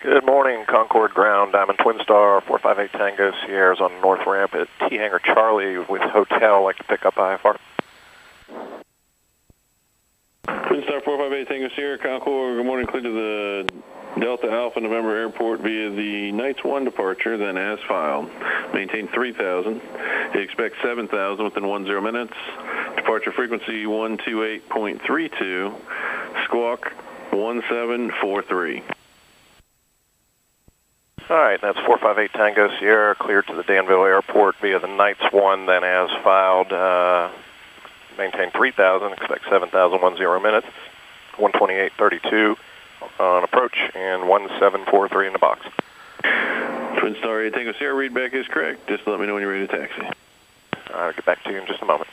Good morning, Concord ground, Diamond Twin Star, 458 Tango Sierra's on the north ramp at T Hangar Charlie with Hotel. Like to pick up IFR. Twin Star 458 Tango Sierra, Concord, good morning, clear to the Delta Alpha November Airport via the Knights 1 departure, then as filed. Maintain 3,000. Expect 7,000 within 10 minutes. Departure frequency 128.32, squawk 1743. All right, that's 458 Tango Sierra, cleared to the Danville Airport via the Knights 1, then as filed. Maintain 3,000, expect 7,000, 10 minutes. 128.32 on approach, and 1743 in the box. Twin Star 8 Tango Sierra, readback is correct. Just let me know when you're ready to taxi. I'll get back to you in just a moment.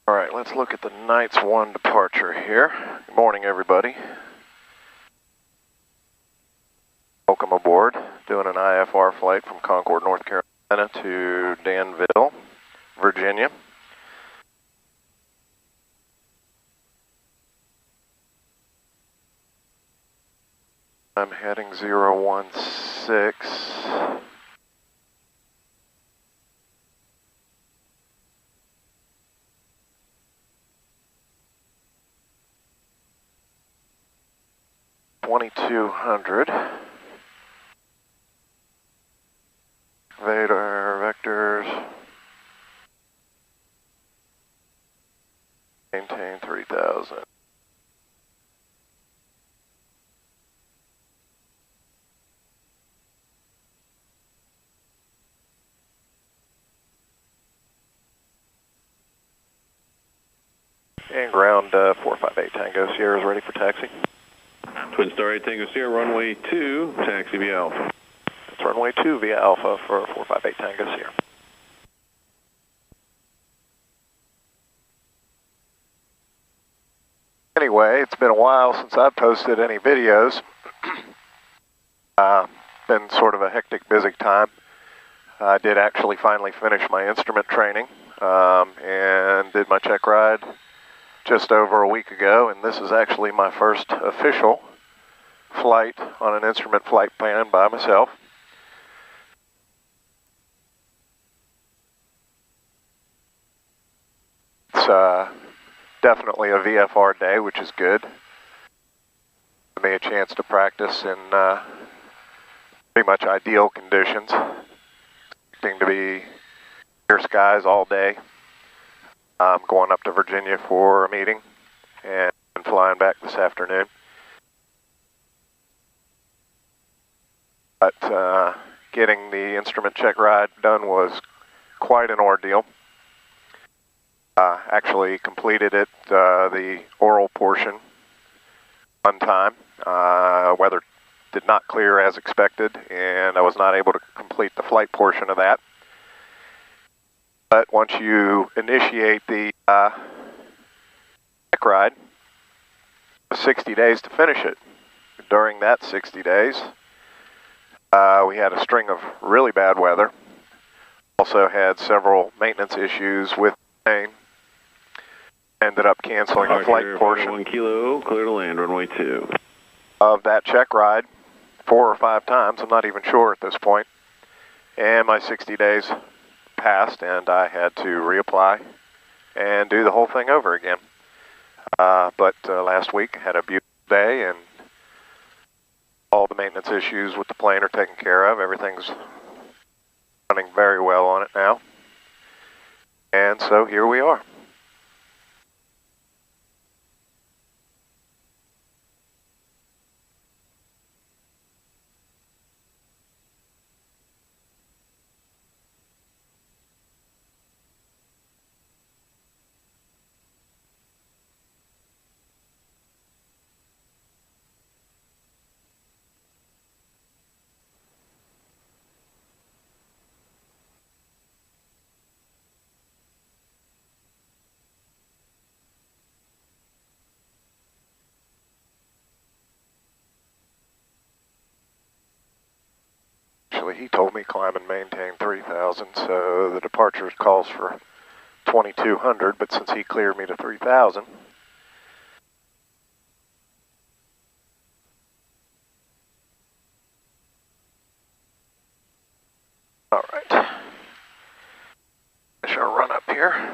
All right, let's look at the Knights 1 departure here. Good morning, everybody. Welcome aboard. Doing an IFR flight from Concord, North Carolina to Danville, Virginia. I'm heading 016. Vectors. Maintain 3,000. And ground 458 Tango Sierra is ready for taxi. Twin Star 8 Tango Sierra, runway 2, taxi via Alpha. That's runway 2 via Alpha for 458 Tango Sierra. Anyway, it's been a while since I've posted any videos. Been sort of a hectic, busy time. I did actually finally finish my instrument training and did my check ride just over a week ago, and this is actually my first official flight on an instrument flight plan by myself. It's definitely a VFR day, which is good. Give me a chance to practice in pretty much ideal conditions. Expecting to be clear skies all day. I'm going up to Virginia for a meeting and flying back this afternoon. But getting the instrument check ride done was quite an ordeal. Actually completed it, the oral portion, on time. Weather did not clear as expected, and I was not able to complete the flight portion of that. But once you initiate the check ride, 60 days to finish it. During that 60 days, we had a string of really bad weather. Also had several maintenance issues with the plane. Ended up canceling the flight portion 1 kilo, clear to land, runway 2. Of that check ride 4 or 5 times. I'm not even sure at this point. And my 60 days passed, and I had to reapply and do the whole thing over again. But last week had a beautiful day, and all the maintenance issues with the plane are taken care of. Everything's running very well on it now. And so here we are. Actually, he told me climb and maintain 3,000, so the departure calls for 2,200, but since he cleared me to 3,000, all right. I shall run up here.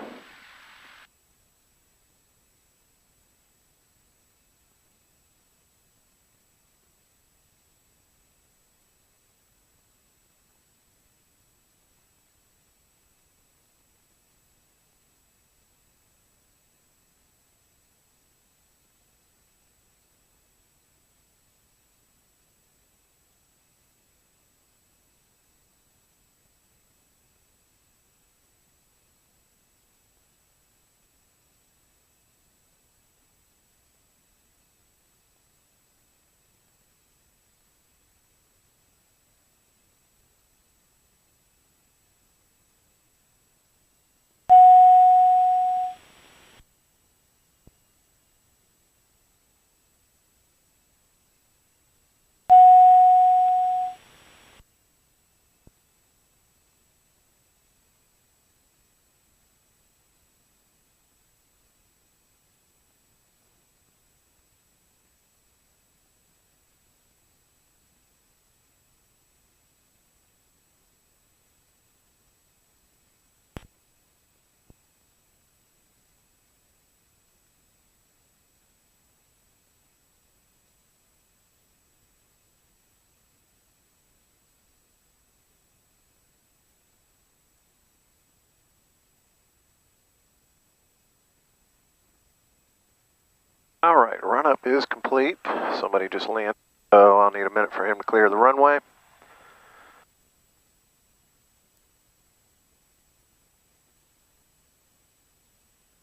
All right, run up is complete. Somebody just landed, so I'll need a minute for him to clear the runway.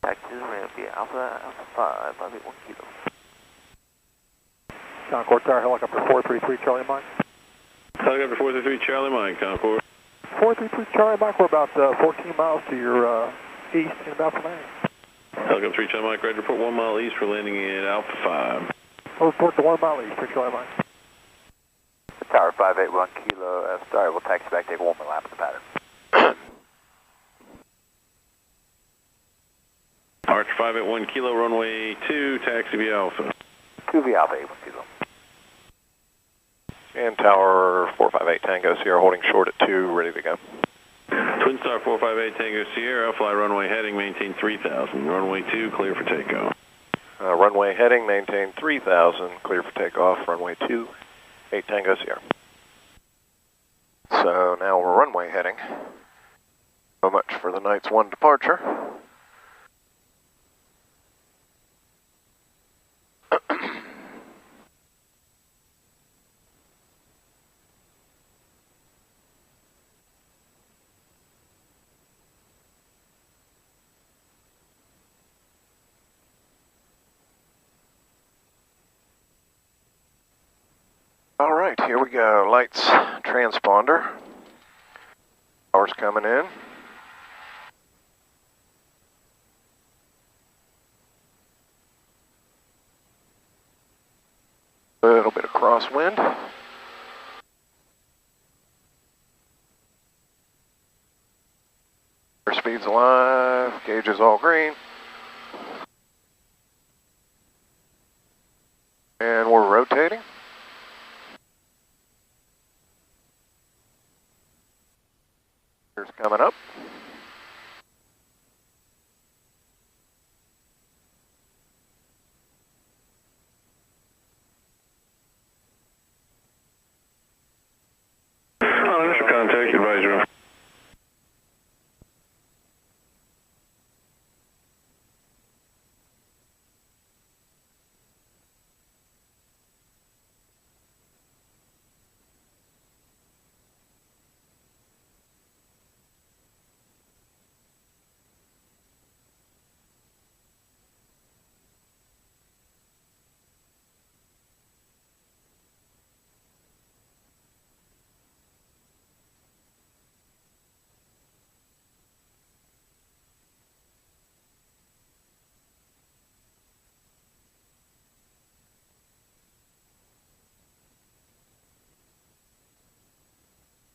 Taxi ramp, Alpha 5, 581 kilo. Concord Tower, helicopter 433 Charlie Mike. Helicopter 433 Charlie Mike, Concord. 433 Charlie Mike, we're about 14 miles to your east and about for landing. Helicopter 3 Charlie Mike, ready to report 1 mile east for landing at Alpha 5. I'll report to 1 mile east for Charlie Mike. Tower 581 kilo, sorry, we'll taxi back, take 1 more lap of the pattern. Arch 581 kilo, runway 2, taxi via Alpha. 2 via Alpha 81 kilo. And Tower 458 Tango Sierra holding short at 2, ready to go. Twin Star 458 Tango Sierra, fly runway heading, maintain 3,000. Runway 2, clear for takeoff. Runway heading, maintain 3,000, clear for takeoff, runway 2, 8 Tango Sierra. So now we're runway heading. So much for the night's 1 departure. All right, here we go. Lights, transponder. Power's coming in. A little bit of crosswind. Airspeed's alive, gauge is all green. And we're rotating. Here's coming up. On initial contact, advisory.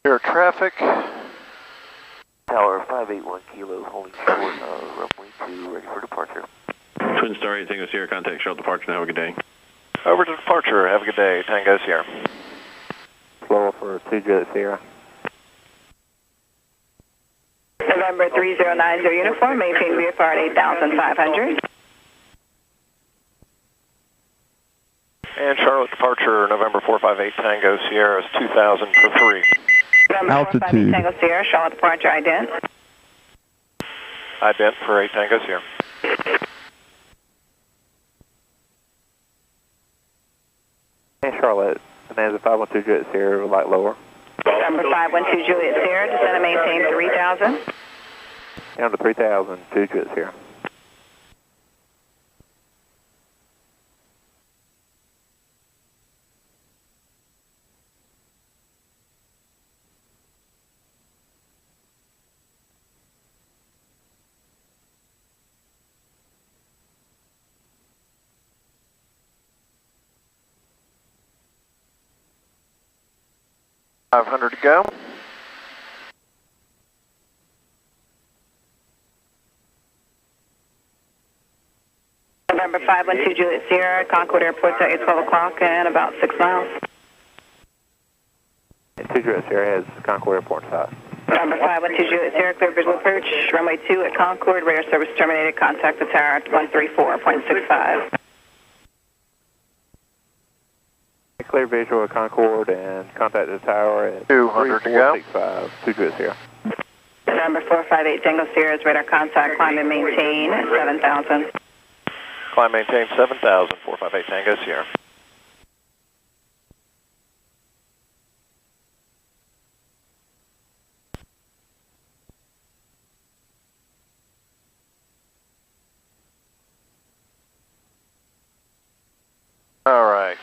Air traffic. Tower 581 Kilo, holding short, runway 2, ready for departure. Twin Star 8 Tango Sierra, contact Charlotte departure, have a good day. Over to departure, have a good day, Tango Sierra. Slow for 2 Juliet Sierra. November 3090 uniform, maintain VFR at 8,500. And Charlotte departure, November 458 Tango Sierra is 2,000 for 3. November 458 Tango Sierra, Charlotte departure, ident. Ident for 8 Tango Sierra. And Charlotte, Bonanza 512 Juliet Sierra, light lower. Number 512 Juliet Sierra, descend and maintain 3,000. Down to 3,000, 2 Juliet Sierra. $500 to go. November 512 Juliet Sierra, Concord Airport at 12 o'clock and about 6 miles. And 2 Juliet Sierra has Concord Airport inside. Number 512 Juliet Sierra, clear visual approach, runway 2 at Concord, radar service terminated, contact the tower at 134.65. Clear visual at Concord and contact the tower at 200 to go. 3465, 2 Juliet Sierra. Number 458 Tango Sierra's radar contact, climb and maintain 7,000. Climb maintain 7,000, 458 Tango Sierra. All right,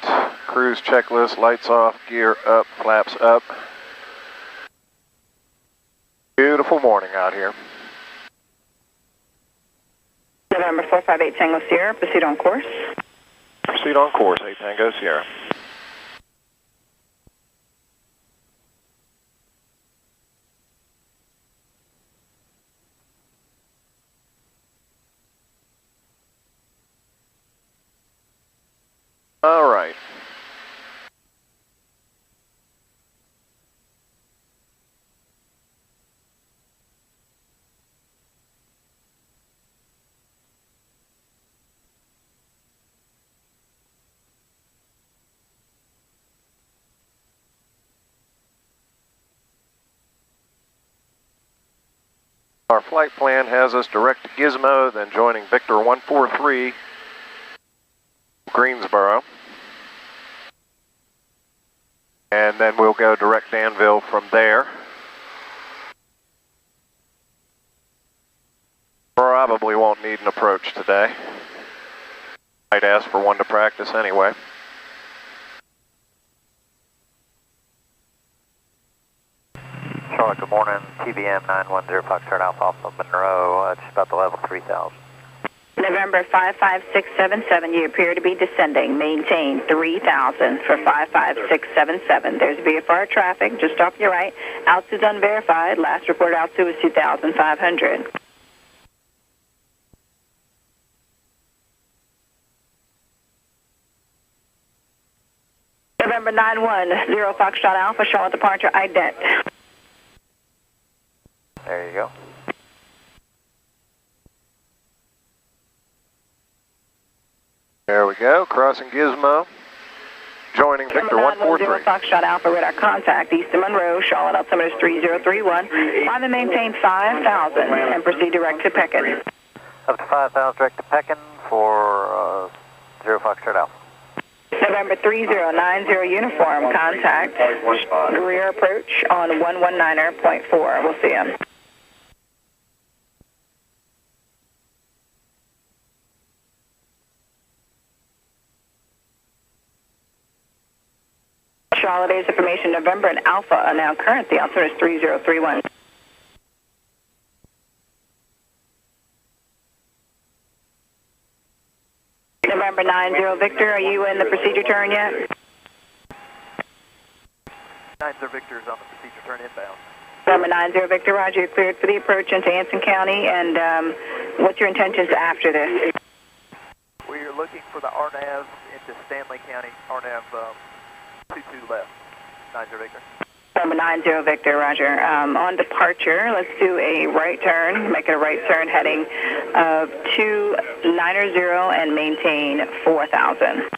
cruise checklist, lights off, gear up, flaps up. Beautiful morning out here. November 458 Tango Sierra, proceed on course. Proceed on course, 8 Tango Sierra. All right. Our flight plan has us direct to Gizmo, then joining Victor 143, Greensboro. And then we'll go direct Danville from there. Probably won't need an approach today. Might ask for one to practice anyway. Charlotte, good morning. TBM 910 Foxtrot Alpha Alpha Monroe, just about the level 3,000. November 55677, you appear to be descending. Maintain 3,000 for 55677. There's VFR traffic just off your right. Altitude's unverified. Last report altitude was 2,500. November 910 Foxtrot Alpha, Charlotte departure, ident. There you go. There we go, crossing Gizmo, joining Victor 143. Foxtrot Alpha, radar contact, east of Monroe, Charlotte, altimeter is 3031. Climb and maintain 5,000 and proceed direct to Pekin. Up to 5,000 direct to Pekin for 0 Foxtrot Alpha. November 3090 uniform, contact, rear approach on 119.4. We'll see him. Holidays information, November and Alpha are now current. The altimeter is 3031. November 90 Victor, are you in the procedure turn yet? 90 Victor is on the procedure turn inbound. Number 90 Victor, roger, you're cleared for the approach into Anson County, and what's your intentions after this? We are looking for the RNAV into Stanley County, RNAV 22 left, 90 Victor. Number 90 Victor, roger. On departure, let's do a right turn, make it a right turn heading of 290 and maintain 4,000.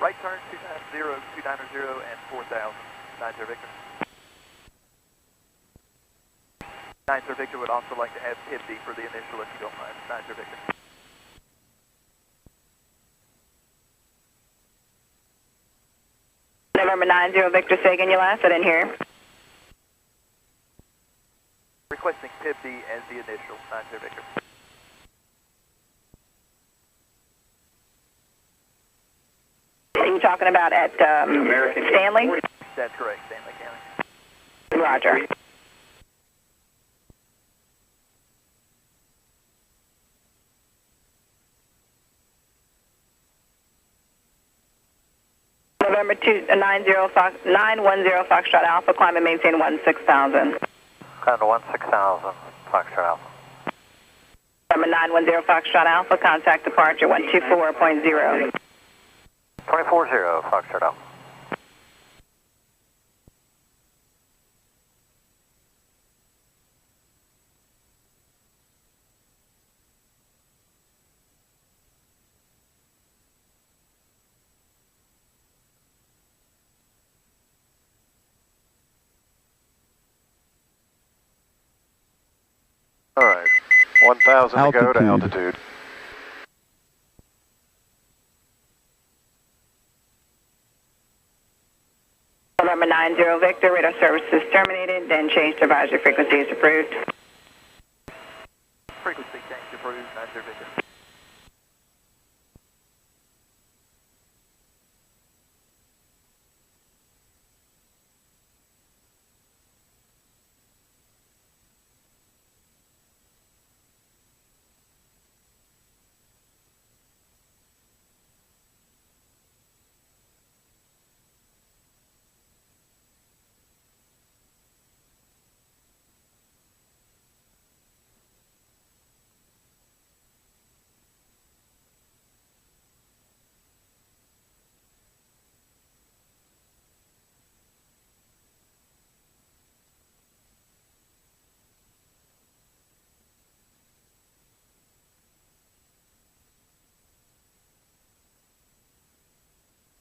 Right turn 290, 290 and 4,000, 90 Victor. 90 Victor would also like to add PIB for the initial if you don't mind, 90 Victor. November 90 Victor, say again your last, I didn't hear. Requesting PIB as the initial, 90 Victor. Are you talking about at Stanley? That's correct, Stanley County. Roger. November 910 Foxtrot Alpha, climb and maintain 16,000. Climb to 16,000, Foxtrot Alpha. Number 910 Foxtrot Alpha, contact departure 124.0. 240, Foxtrot Alpha. All right, 1,000 to go to altitude. November 90 Victor, radar services terminated, then change to advisory frequency is approved. Frequency change approved, 90 Victor.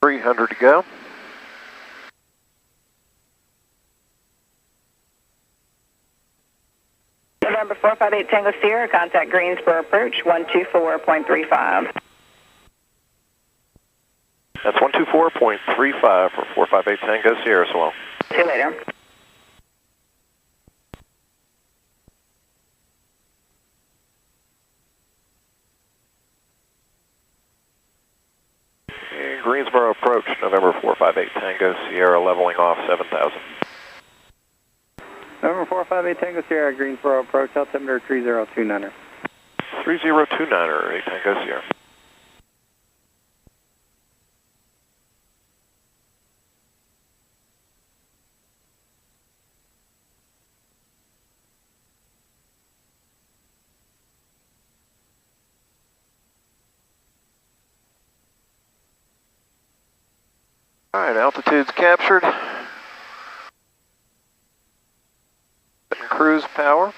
$300 to go. November 458 Tango Sierra, contact Greensboro approach 124.35. That's 124.35 for 458 Tango Sierra, so long. See you later. And Greensboro approach, November 458 Tango Sierra, leveling off 7,000. November 458 Tango Sierra, Greensboro approach, altimeter 3029er. 3029er, 8 Tango Sierra. All right, altitude's captured. Cruise power.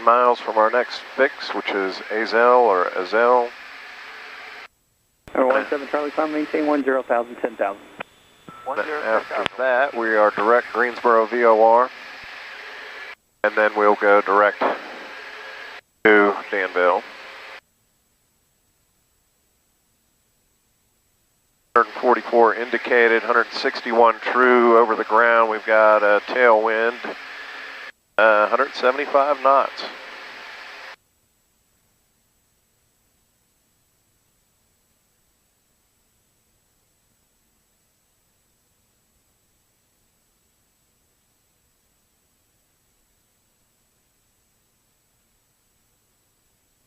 Miles from our next fix, which is Azel or Azel. Number 17 Charlie, climb, maintain 10,000, 10,000. After that, we are direct Greensboro VOR, and then we'll go direct to Danville. 144 indicated, 161 true over the ground. We've got a tailwind, 175 knots.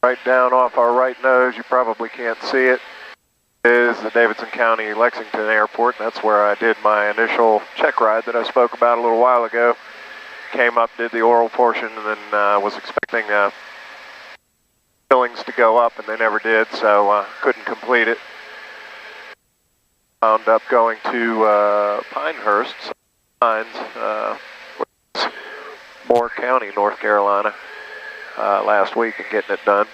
Right down off our right nose, you probably can't see it, is the Davidson County Lexington Airport. That's where I did my initial check ride that I spoke about a little while ago. Came up, did the oral portion, and then was expecting fillings to go up, and they never did, so couldn't complete it. Wound up going to Pinehurst, Moore County, North Carolina, last week and getting it done.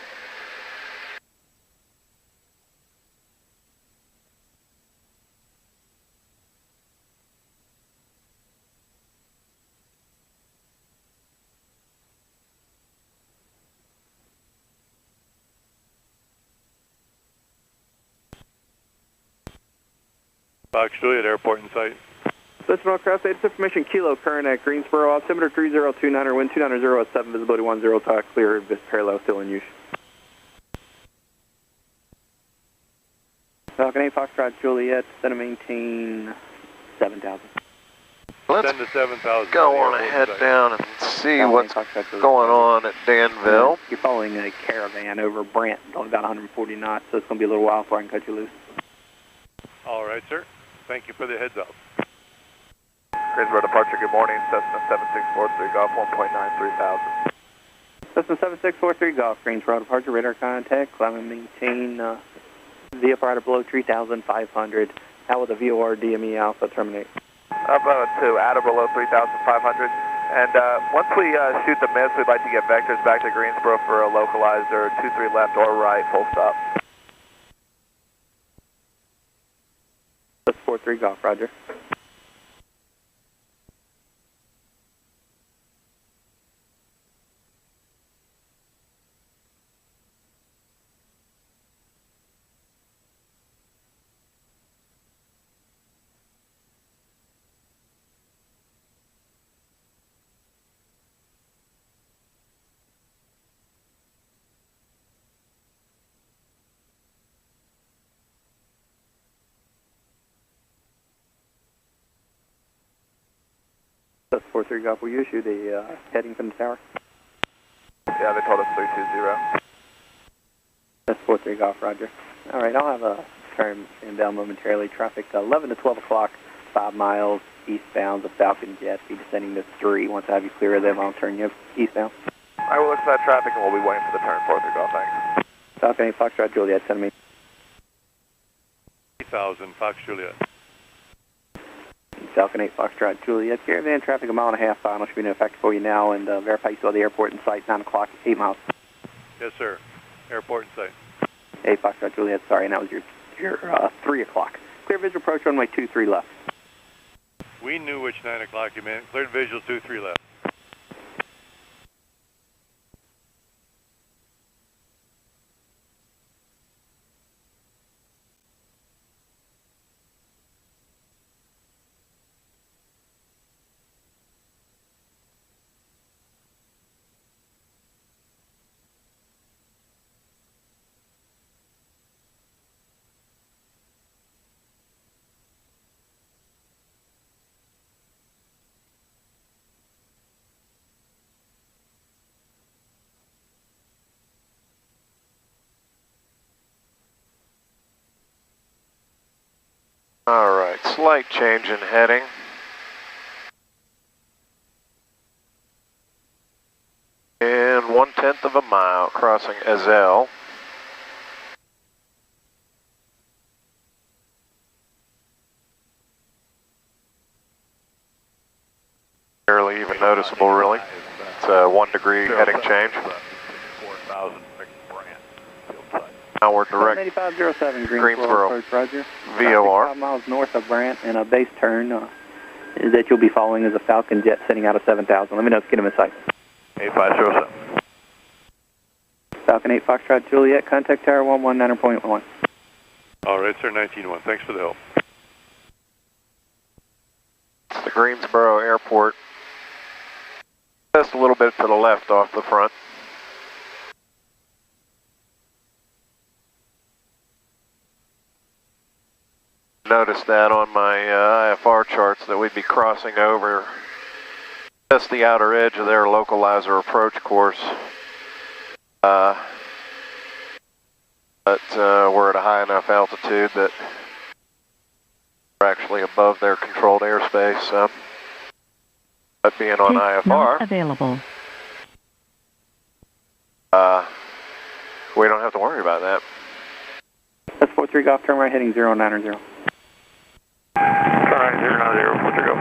Fox Juliet Airport in sight. Listener Cross 8 information, Kilo current at Greensboro, altimeter 3029, wind 290 at 7, visibility 10, talk clear, parallel still in use. Falcon 8 Foxtrot Juliet, set to maintain 7,000. Let's 10 to 7,000. go on ahead down and see what's going on at Danville. You're following a caravan over Brant, only about 140 knots, so it's going to be a little while before I can cut you loose. All right, sir. Thank you for the heads up. Greensboro departure, good morning. Cessna 7643 Golf 1.93 thousand. Cessna 7643 Golf, Greensboro departure, radar contact, climb and maintain VFR at below 3,500. How will the VOR DME Alpha terminate? Up to at or below 3,500. And once we shoot the miss, we'd like to get vectors back to Greensboro for a localizer, 23 left or right, full stop. 43 Golf, roger. That's 43 Golf, will you issue the heading from the tower? Yeah, they told us 320. That's 43 Golf, roger. All right, I'll have a turn down momentarily. Traffic 11 to 12 o'clock, 5 miles eastbound. The Falcon Jet be descending to 3. Once I have you clear of them, I'll turn you eastbound. All right, we'll look for that traffic and we'll be waiting for the turn. 43 Golf, thanks. Falcon 8 Foxtrot Juliet, send me. 3,000, Fox Juliet. Falcon 8 Foxtrot Juliet, caravan traffic 1.5 miles final should be in effect for you now, and verify you saw the airport in sight, 9 o'clock, 8 miles. Yes, sir. Airport in sight. 8 Foxtrot Juliet, sorry, and that was your 3 o'clock. Clear visual approach runway 23 left. We knew which 9 o'clock you meant. Cleared visual 23 left. All right, slight change in heading. And 1/10 of a mile crossing Ezel. Barely even noticeable, really. It's a 1 degree heading change. 4,000 Now we're direct 8507 Greensboro, approach, roger. VOR. 5 miles north of Brant, and a base turn that you'll be following is a Falcon Jet sitting out of 7,000. Let me know if you get him in sight. 8507. Falcon 8 Foxtrot Juliet, contact tower 119.1. All right, sir, 19-1. Thanks for the help. Greensboro Airport, just a little bit to the left off the front. Noticed that on my IFR charts that we'd be crossing over just the outer edge of their localizer approach course. But we're at a high enough altitude that we're actually above their controlled airspace. So, but being on IFR, not available. We don't have to worry about that. That's 43 Golf, turn right heading 090. Turn right 090, 43 Golf.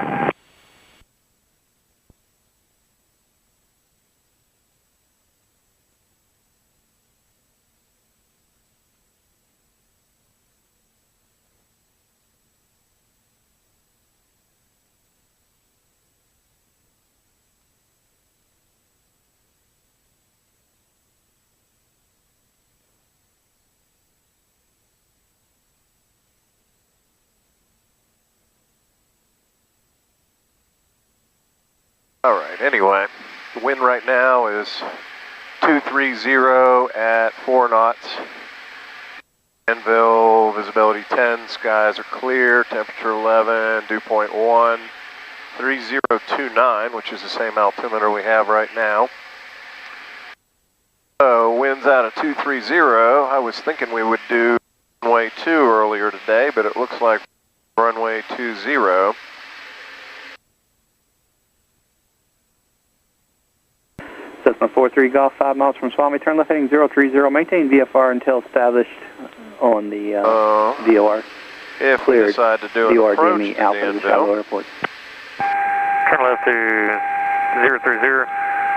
All right, anyway, the wind right now is 230 at 4 knots. Danville, visibility 10, skies are clear, temperature 11, dew point 1, 3029, which is the same altimeter we have right now. So, winds out of 230. I was thinking we would do runway 2 earlier today, but it looks like runway 20. Cessna 43 Golf, 5 miles from Swami, turn left heading 030, maintain VFR until established on the VOR. If Cleared. we decide to do an VOR approach DME to Alpha to the Shiloh Danville, Airport. Turn left to 030,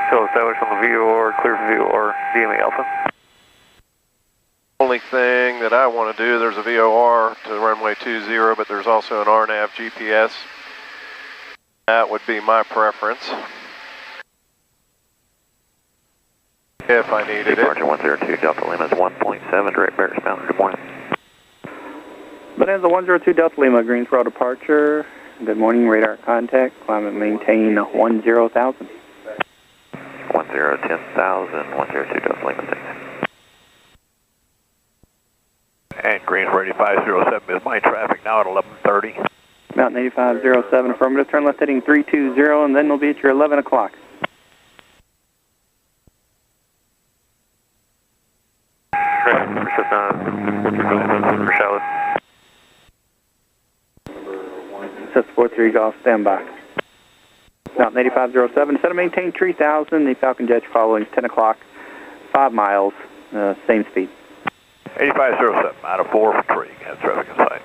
until established on the VOR, clear for VOR, DME Alpha. only thing that I want to do, there's a VOR to runway 20, but there's also an RNAV GPS. That would be my preference, if I needed it. Departure 102, Delta Lima is 1.7, direct bearish bound. Good morning. Bonanza 102 Delta Lima, Greensboro departure. Good morning, radar contact, climate maintain 10,000. 10,000, 102 Delta Lima 6. And Greensboro 8507 is my traffic now at 11:30. Mountain 8507, affirmative, turn left heading 320, and then we'll be at your 11 o'clock. For Charlotte. Cessna 43 Golf, standby. Mountain 8507, set to maintain 3000, the Falcon Jet's following 10 o'clock, 5 miles, same speed. 8507 out of 4 for tree. Have traffic in sight.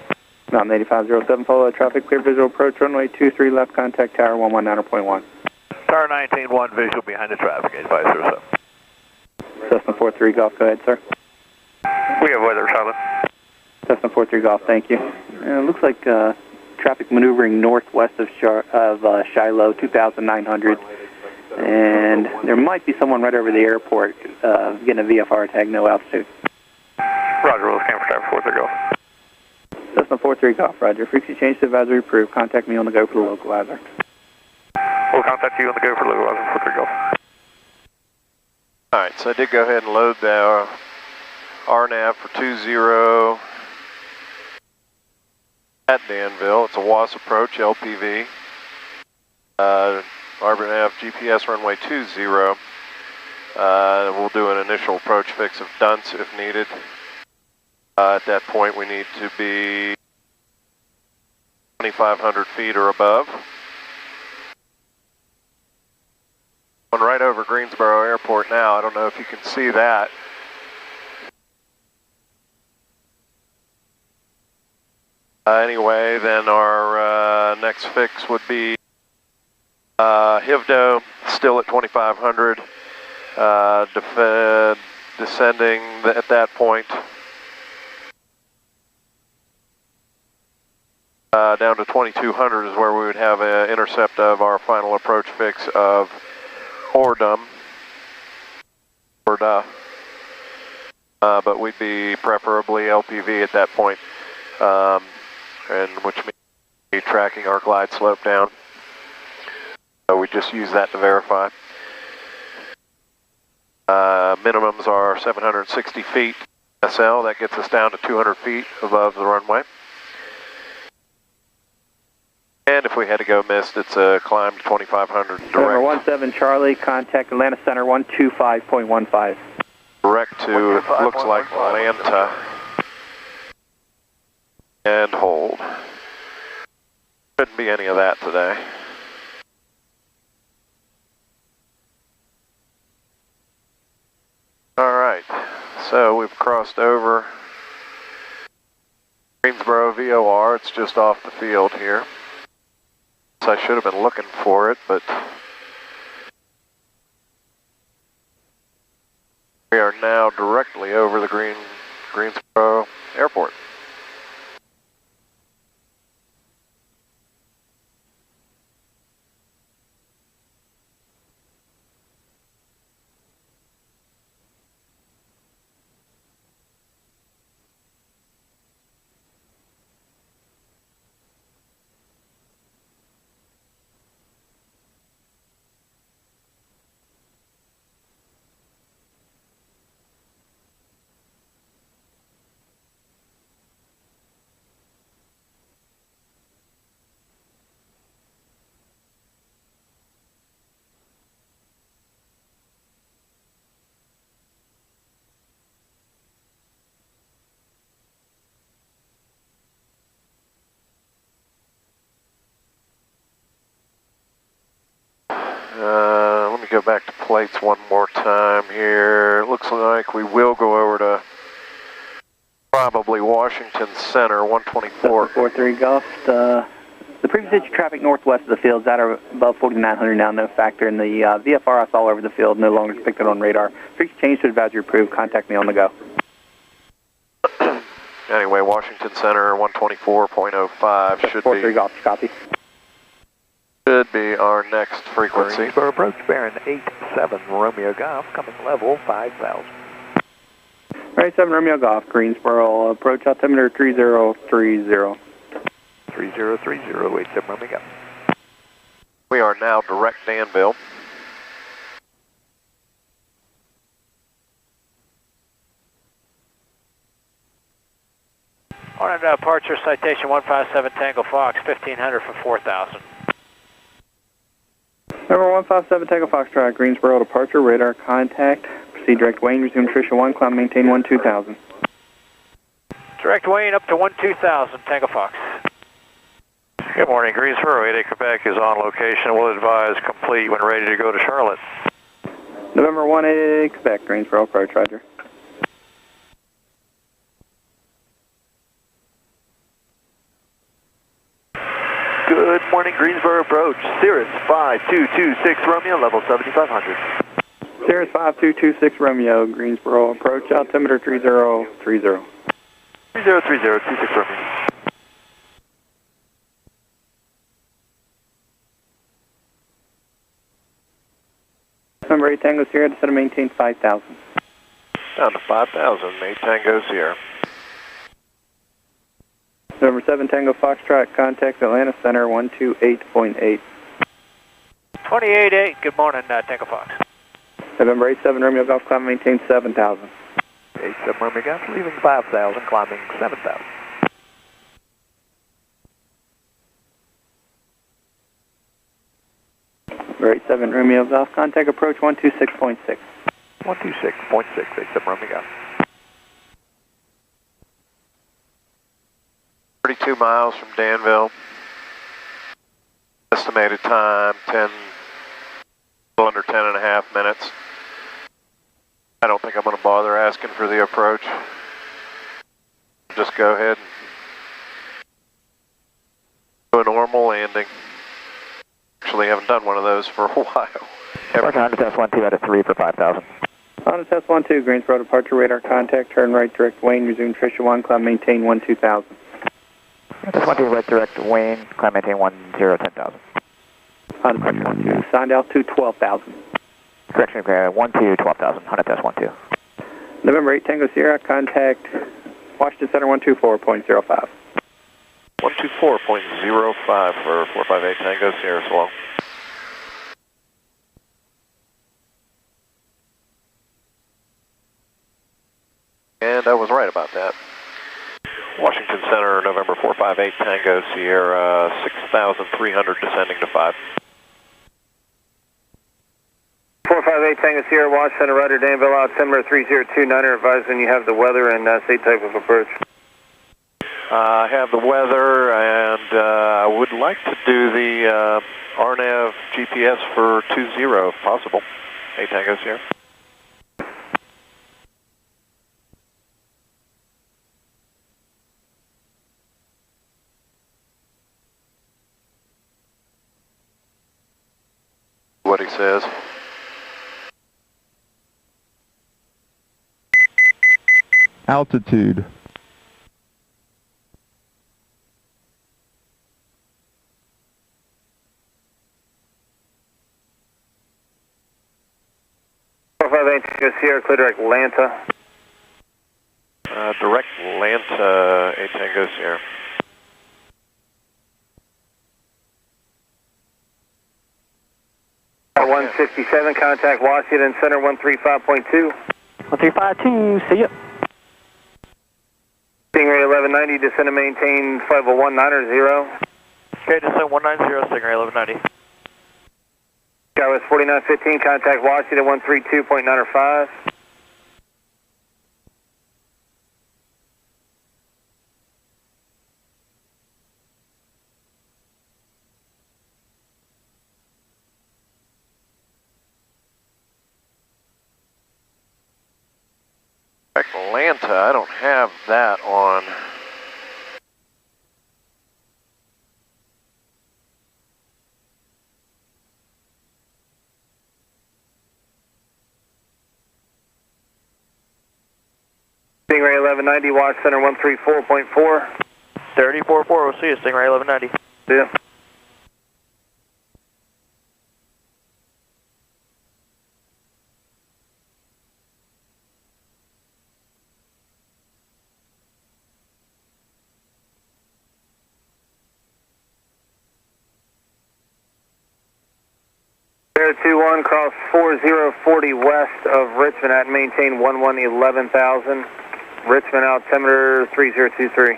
Mountain 8507, follow the traffic, clear visual approach, runway 23 left, contact tower 119.1. Tower 19-1 visual behind the traffic, 8507. Cessna 43 Golf, go ahead, sir. We have weather, Charlotte. Cessna 43 Golf, thank you. It looks like traffic maneuvering northwest of Shiloh, 2,900. And there might be someone right over the airport getting a VFR tag, no altitude. Roger, we'll scan for Tower 43 Golf. Cessna 43 Golf, roger. Frequency change to advisory approved. Contact me on the go for the localizer. We'll contact you on the go for localizer 43 Golf. Alright, so I did go ahead and load the RNAV for 20 at Danville. It's a WAS approach, LPV. RNAV GPS runway 20. We'll do an initial approach fix of dunce if needed. At that point we need to be 2,500 feet or above. Going right over Greensboro Airport now. I don't know if you can see that. Anyway, then our next fix would be Hivdo, still at 2,500, descending at that point down to 2,200 is where we would have an intercept of our final approach fix of Ordum, but we'd be preferably LPV at that point, and which means tracking our glide slope down. we just use that to verify. Minimums are 760 feet SL. That gets us down to 200 feet above the runway. And if we had to go missed, it's a climb to 2,500 direct. November 17 Charlie, contact Atlanta Center 125.15. Direct to, it looks like Atlanta. And hold. Shouldn't be any of that today. Alright, so we've crossed over Greensboro VOR. It's just off the field here. So I should have been looking for it, but we are now directly over the Greensboro Airport. Let me go back to plates one more time here. It looks like we will go over to probably Washington Center, 124. 43 Golf. The previous ditch traffic northwest of the field is at or above 4,900 now, no factor. And the VFR all over the field, no longer depicted on radar. Freaks change to advisory approved. Contact me on the go. Anyway, Washington Center, 124.05 should 43 be. Golf, copy. Should be our next frequency. Greensboro approach bearing 87 Romeo Golf, coming level 5,000. Right, 7 Romeo Golf, Greensboro, approach altimeter 3030. 3030, 87 Romeo Golf. We are now direct Danville. On departure, citation 157 Tango Fox, 1500 for 4,000. Number 157 Tango Foxtrot, Greensboro departure, radar contact. Proceed direct Wayne, resume Tricia 1, climb maintain 12000. Direct Wayne up to 12000, Tango Fox. Good morning, Greensboro 88 Quebec is on location. We'll advise complete when ready to go to Charlotte. November 188 Quebec, Greensboro approach, roger. Good morning, Greensboro approach. Cirrus 5226 Romeo, level 7500. Cirrus 5226 Romeo, Greensboro approach, altimeter 3030. 3030, 26 Romeo. Number 8 Tango Sierra, descend to maintain 5000. Down to 5,000, 8 Tango Sierra. Number 7 Tango Foxtrot, contact Atlanta Center 128.8. 28-8, good morning, Tango Fox. November 87 Romeo Golf, climb maintain 7000. 87 Romeo Golf, leaving 5,000, climbing 7,000. Number 87 Romeo Golf, contact approach 126.6. 126.6, 87 Romeo Golf. 32 miles from Danville. Estimated time, under 10 and a half minutes. I don't think I'm going to bother asking for the approach. Just go ahead and do a normal landing. Actually haven't done one of those for a while. Honda test 1-2 out of 3 for 5,000. Honda test 1-2, Greensboro departure radar contact, turn right direct Wayne, resume Tricia 1, climb maintain 12000. Test 1-2 right direct Wayne, climb maintain 10,000. Honda departure 1-2, signed altitude 12,000. Correction, 1-2, 12,000, Honda test 1-2. November 8 Tango Sierra, contact Washington Center 124.05. 124.05 for 458 Tango Sierra Slow. And I was right about that. Washington Center, November 458 Tango Sierra, 6,300 descending to 5. 458 Tango Sierra, Wash Center, Ryder, Danville, altimeter 3029er, advise when you have the weather and state type of approach. I have the weather, and I would like to do the RNAV GPS for 20 if possible. 8 Tango Sierra. What he says. Altitude. Sierra, clear direct Atlanta. Direct Atlanta, 8 Tango Sierra. Okay. 167, contact Washington Center 135.2. 1352, see ya. Stingray 1190, descend and maintain 50190. Okay, descend 190, Stingray 1190. Skywest 4915, contact Washington 132.95. Atlanta, I don't have that on. Stingray 1190, Wash Center 134.4. 3044, we'll see you, Stingray 1190. See ya. Air 21, cross 4040 west of Richmond at maintain 11,000. Richmond altimeter 3023.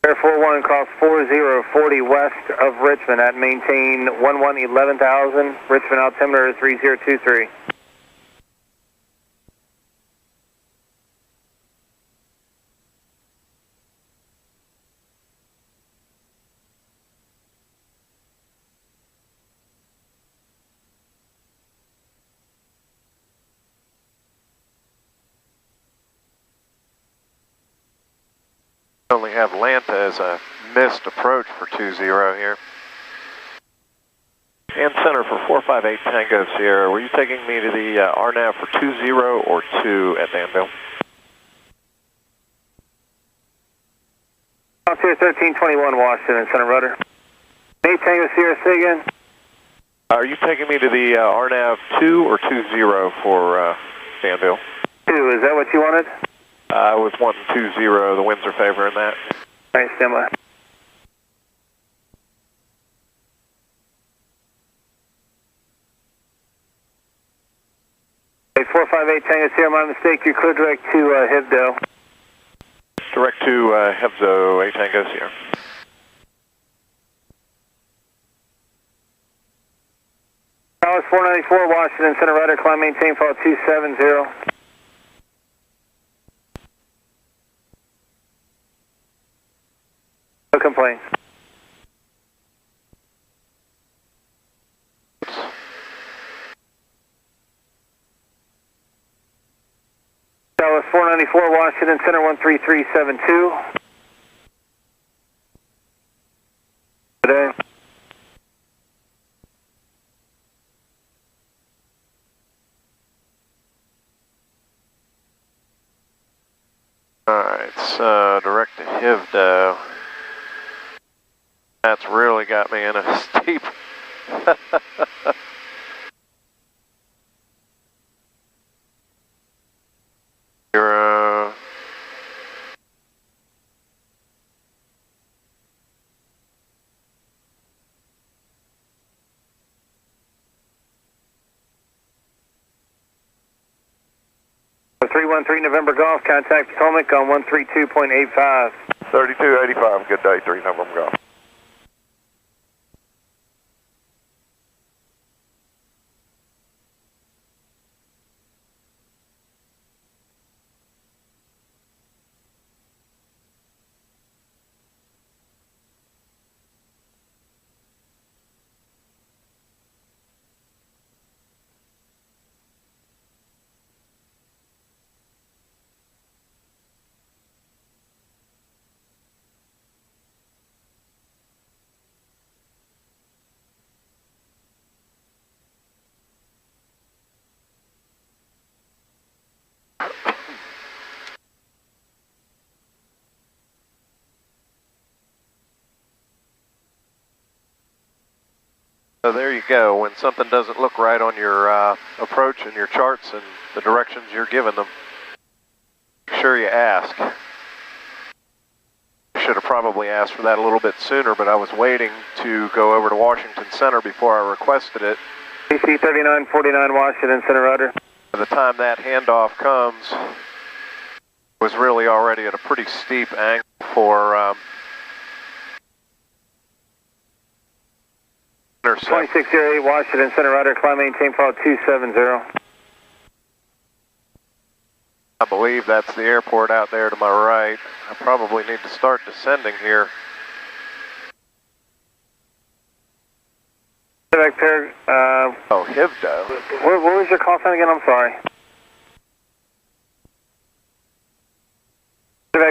Air 41, cross 4040 west of Richmond at maintain 11,000. Richmond altimeter 3023. Only have Atlanta as a missed approach for 20 here. And center for 458 Tango Sierra, were you taking me to the RNAV for 20 or 2 at Danville? Altimeter 1321 Washington Center rudder. 8 Tango Sierra, say again. Are you taking me to the RNAV 2 or 20 for Danville? 2, is that what you wanted? I was wanting 20, the winds are favoring that. Alright, stand by. Hey, 458 Tango Sierra, my mistake, you're clear direct to Hibdo. Direct to Hebzo, 8 Tango Sierra. Dallas 494, Washington Center rudder, climb maintain file 270. No complaints. Dallas 494, Washington Center 13372. Today. Alright, so direct to Hivdo. That's really got me in a steep. Zero. 313 November Golf, contact Potomac on 132.85. 3285, good day, 3 November Golf. So there you go. When something doesn't look right on your approach and your charts and the directions you're giving them, make sure you ask. Should have probably asked for that a little bit sooner, but I was waiting to go over to Washington Center before I requested it. PC 3949 Washington Center, Roger. By the time that handoff comes, it was really already at a pretty steep angle for 2608 Washington Center, Roger. Climb maintain follow 270. I believe that's the airport out there to my right. I probably need to start descending here. Oh, Hivdo. What was your call sign again? I'm sorry.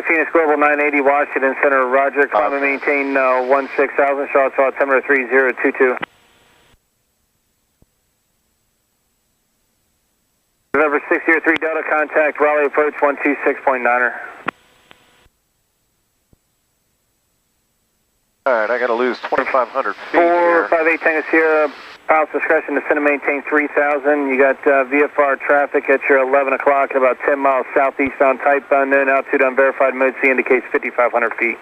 Phoenix Global 980 Washington Center, Roger. Climb and maintain 16,000. Charlotte, altimeter 3022. November 603 Delta, contact Raleigh approach 126.9er. Alright, I gotta lose 2,500 feet here. 458 Tango Sierra, pilot's discretion, descend and maintain 3,000. You got VFR traffic at your 11 o'clock at about 10 miles southeastbound, type unknown, altitude unverified, mode C indicates 5,500 feet.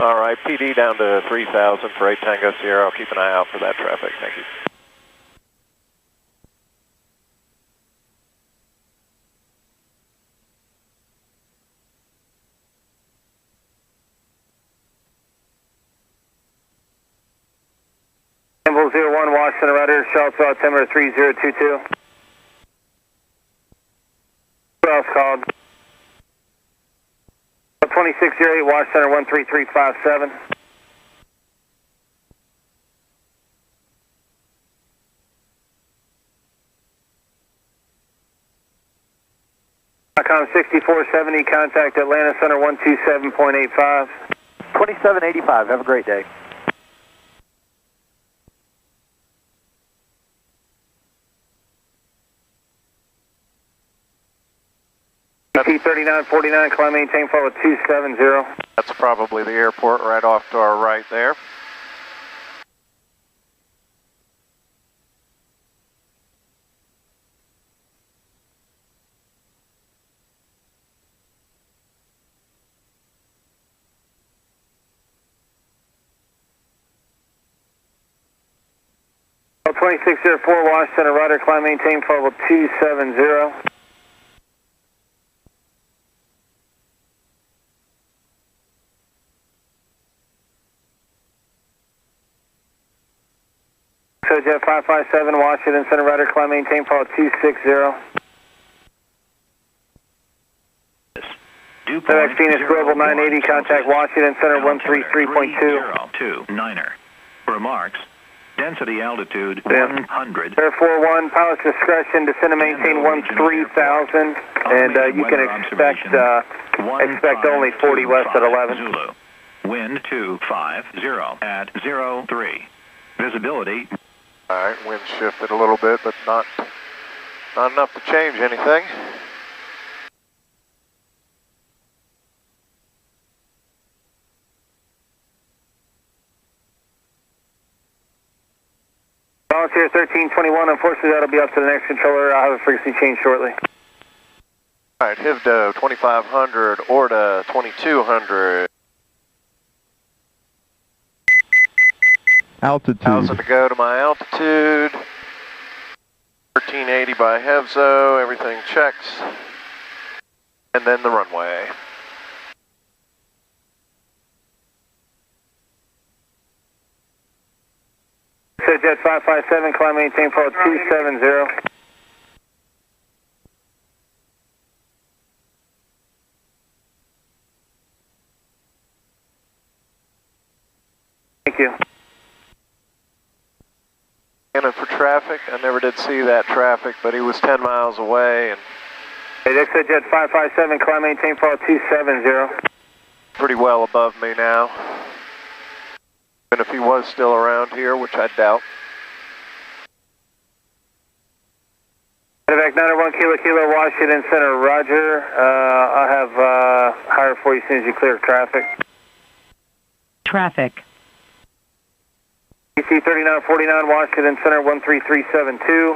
Alright, PD down to 3,000 for 8 Tango Sierra. I'll keep an eye out for that traffic. Thank you. Symbol 01 Washington Rudder, Charlottesville, altimeter 3022. Who else called? 2608 Washington 13357. Com 6470, contact Atlanta Center 127.85. 2785, have a great day. T3949, climb maintain follow 270. That's probably the airport right off to our right there. Well, 2604 Washington Rudder, climb maintain follow 270. So Jet 557 Washington Center Rudder, climb maintain follow 260. FedEx Phoenix Global 980, contact Washington Center 133.2. 9er. Remarks, density altitude 100. Air 41, pilot's discretion, descend and maintain 13,000, and you can expect only 40 west at 11. Zulu. Wind 250 at 03. Visibility. Alright, wind shifted a little bit, but not enough to change anything. Volunteer 1321, unfortunately that'll be up to the next controller. I'll have a frequency change shortly. Alright, Hivdo 2500, Orta 2200. Altitude. 1,000 to go to my altitude. 1380 by Hevzo, everything checks. and then the runway. So Jet 557, climb maintain fall 270. Thank you. Scanning for traffic. I never did see that traffic, but he was 10 miles away and Hey, Exit Jet 557, climb maintain fall 270. pretty well above me now. And if he was still around here, which I doubt. Medevac 901 Kilo Kilo, Washington Center, roger. I'll have higher for you as soon as you clear traffic. Traffic. PC 3949, Washington Center, 13372.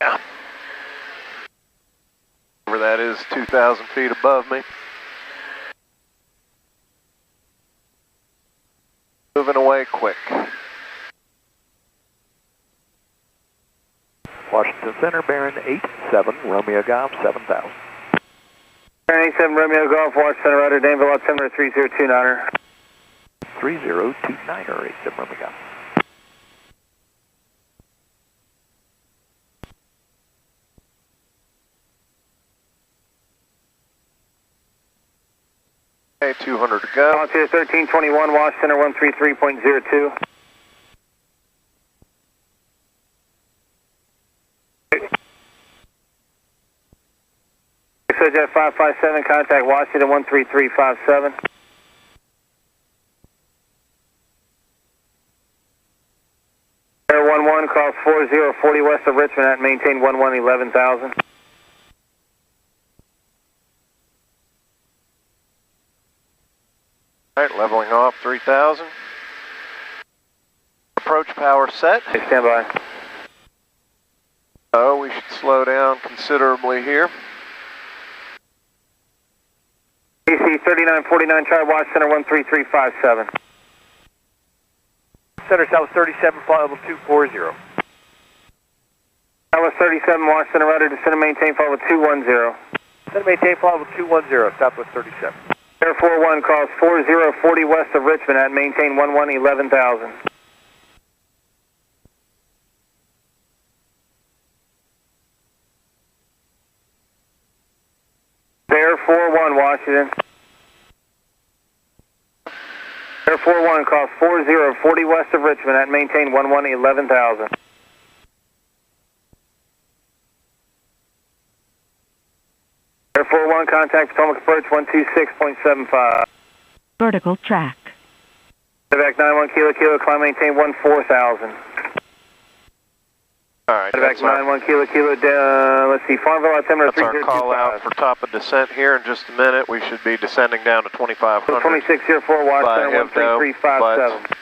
Yeah. Where that is 2,000 feet above me. Moving away quick. Washington Center, bearing 87, Romeo Golf, 7,000. Bearing 87, Romeo Golf, Washington Center, Ryder, Danville, altimeter 3029er. 3029er, 87, Romeo Golf. Okay, 200 to go. Altitude 1321, Washington Center, 133.02. Jet 557, contact Washington 13357. Air 11, cross 4040 west of Richmond at maintain 11,000. Alright, leveling off 3,000. Approach power set. Hey, stand by. Oh, we should slow down considerably here. AC 3949, try Watch Center 13357. Center South 37, flight level 240. Southwest 37, Watch Center Rudder, descend and maintain flight level 210. Descend and maintain flight level 210, Southwest 37. Air 41, calls 4040 west of Richmond at maintain 11,000. Air 41, Washington. Air 41, calls 4040 west of Richmond at maintain 11,000. Air 41, contact Potomac approach 126.75. Vertical track. Medevac 91 Kilo Kilo, climb maintain 14,000. Alright, Medevac 91 Kilo Kilo, let's see, Farmville altimeter 3025. That's our call out for top of descent here in just a minute. We should be descending down to 2,500. 2604, Watch Center 13357.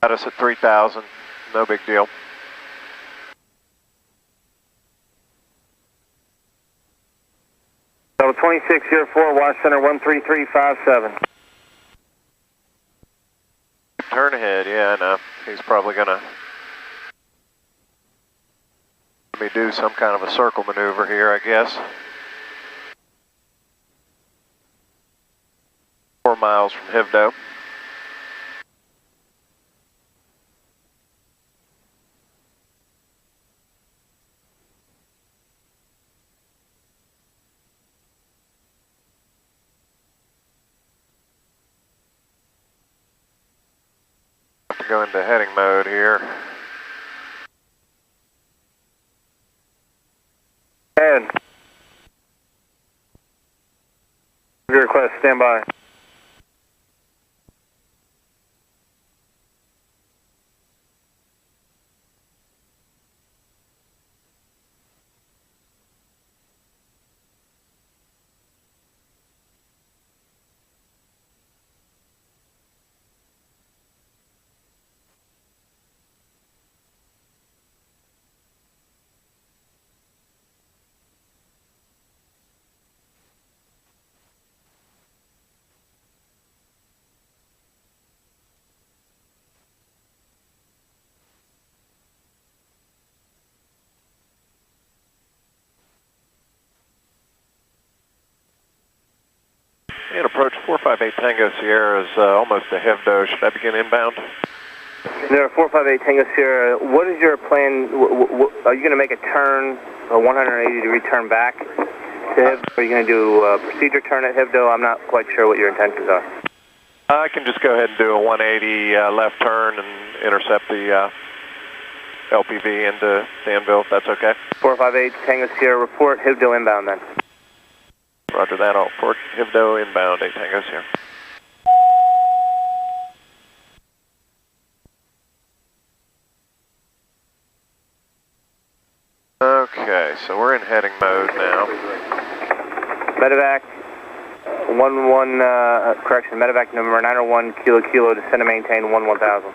Got us at 3,000, no big deal. Level 2604, Watch Center 13357. Turn ahead, yeah, I know. He's probably gonna let me do some kind of a circle maneuver here, I guess. 4 miles from Hivdo. Go into heading mode here. And your request, stand by. And approach 458 Tango Sierra is almost a Hevdo. Should I begin inbound? There, 458 Tango Sierra, what is your plan? Are you going to make a turn, a 180-degree turn back to Hevdo? Are you going to do a procedure turn at Hevdo? I'm not quite sure what your intentions are. I can just go ahead and do a 180 left turn and intercept the LPV into Danville, if that's okay. 458 Tango Sierra, report Hevdo inbound then. Roger that, I'll report Hevdo inbound, 8 Tango Sierra. Okay, so we're in heading mode now. Medevac, medevac number 901 Kilo, descend and maintain 1000.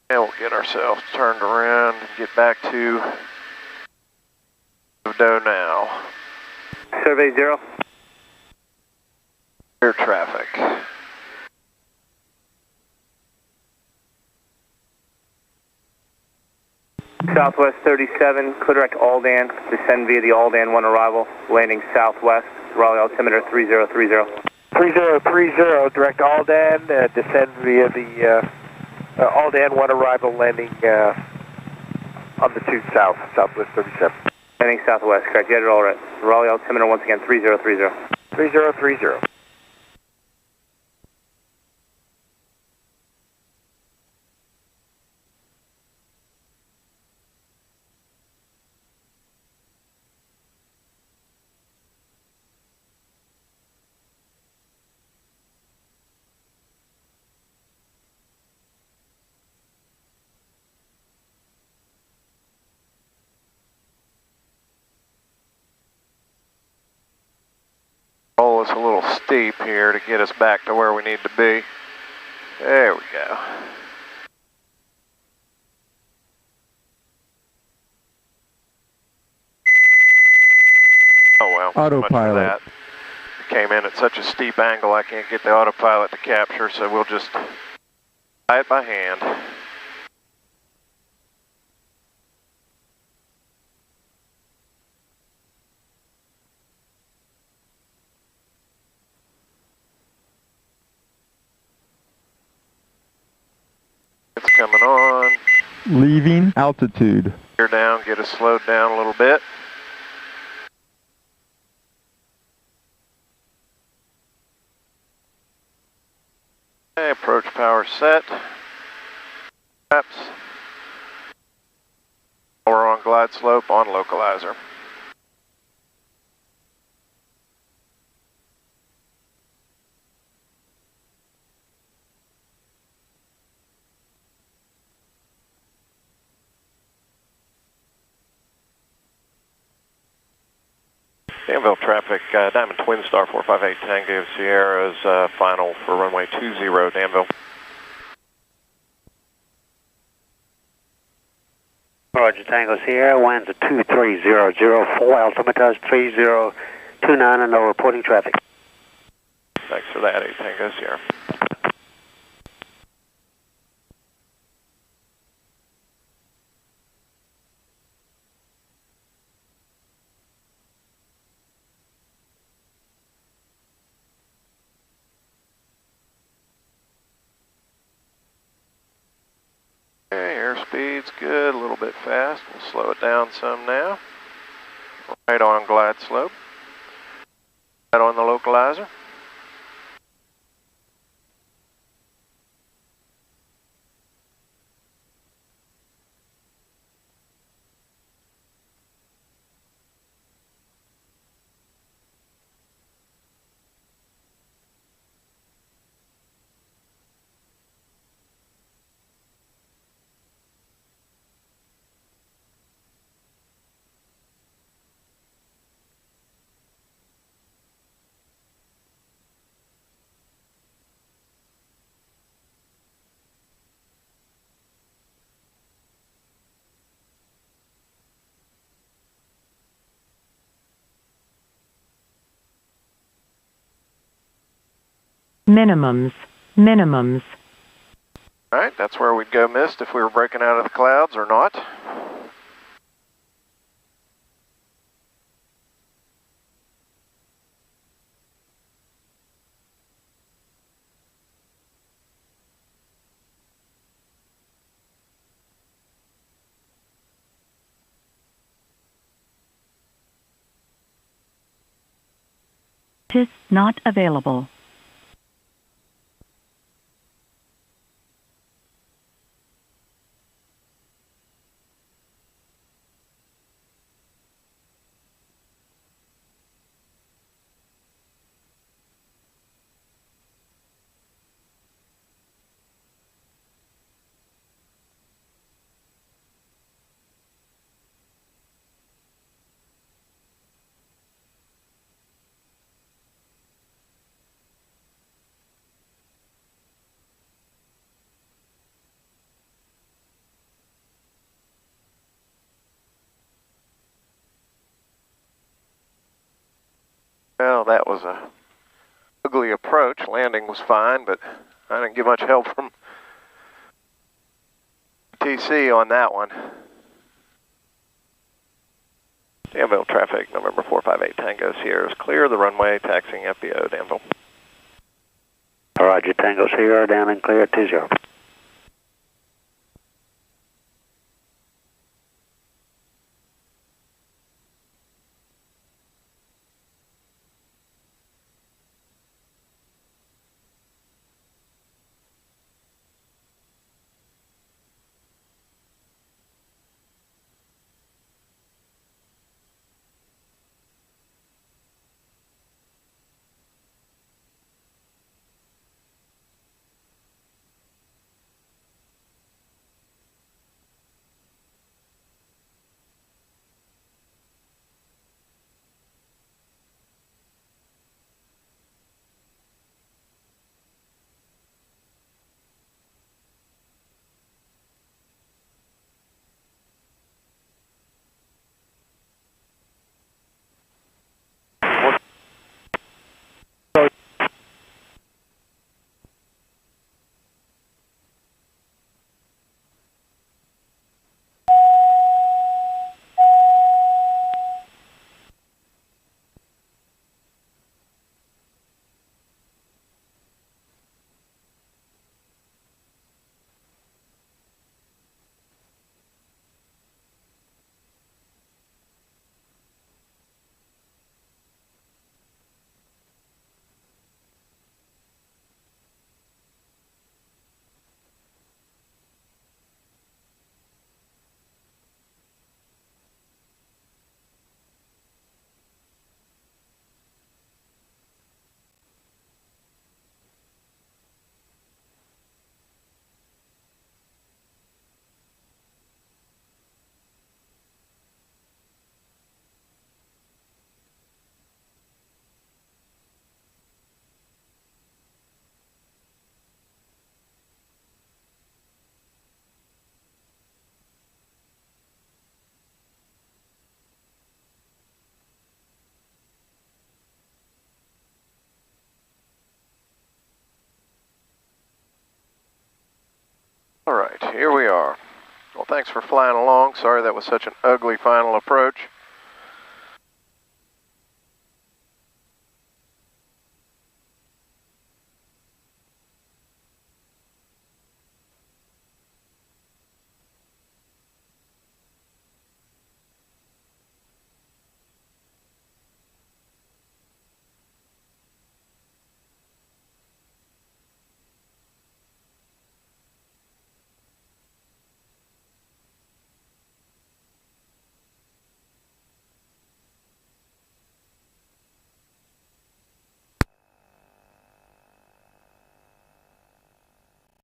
And we'll get ourselves turned around and get back to Hevdo now. Survey 0. Clear traffic. Southwest 37, clear direct Aldan, descend via the Aldan 1 arrival, landing southwest, Raleigh altimeter 3030. 3030, direct Aldan, descend via the Aldan 1 arrival, landing altitude south, southwest 37. Landing southwest, correct, you had it all right. Raleigh altimeter once again 3030. 3030. Roll is a little steep here to get us back to where we need to be. There we go. Oh well, autopilot. That. It came in at such a steep angle I can't get the autopilot to capture, so we'll just fly it by hand. It's coming on. Leaving altitude. Gear down, get us slowed down a little bit. Okay, approach power set. Straps. We're on glide slope on localizer. Danville traffic, Diamond Twin Star 458 Tango Sierra is final for runway 20, Danville. Roger, Tango Sierra, winds at 2300, full altimeter 3029 and no reporting traffic. Thanks for that, 8 Tango Sierra. Okay, airspeed's good, a little bit fast. We'll slow it down some now. Right on glide slope. Right on the localizer. Minimums. All right, that's where we'd go missed if we were breaking out of the clouds or not. Scientist not available. Well, that was a ugly approach. Landing was fine, but I didn't get much help from TC on that one. Danville traffic, November 458 Tango Sierra is clear. The runway, taxiing FBO, Danville. Roger, Tango Sierra, down and clear at 20. All right, here we are. Well, thanks for flying along. Sorry that was such an ugly final approach.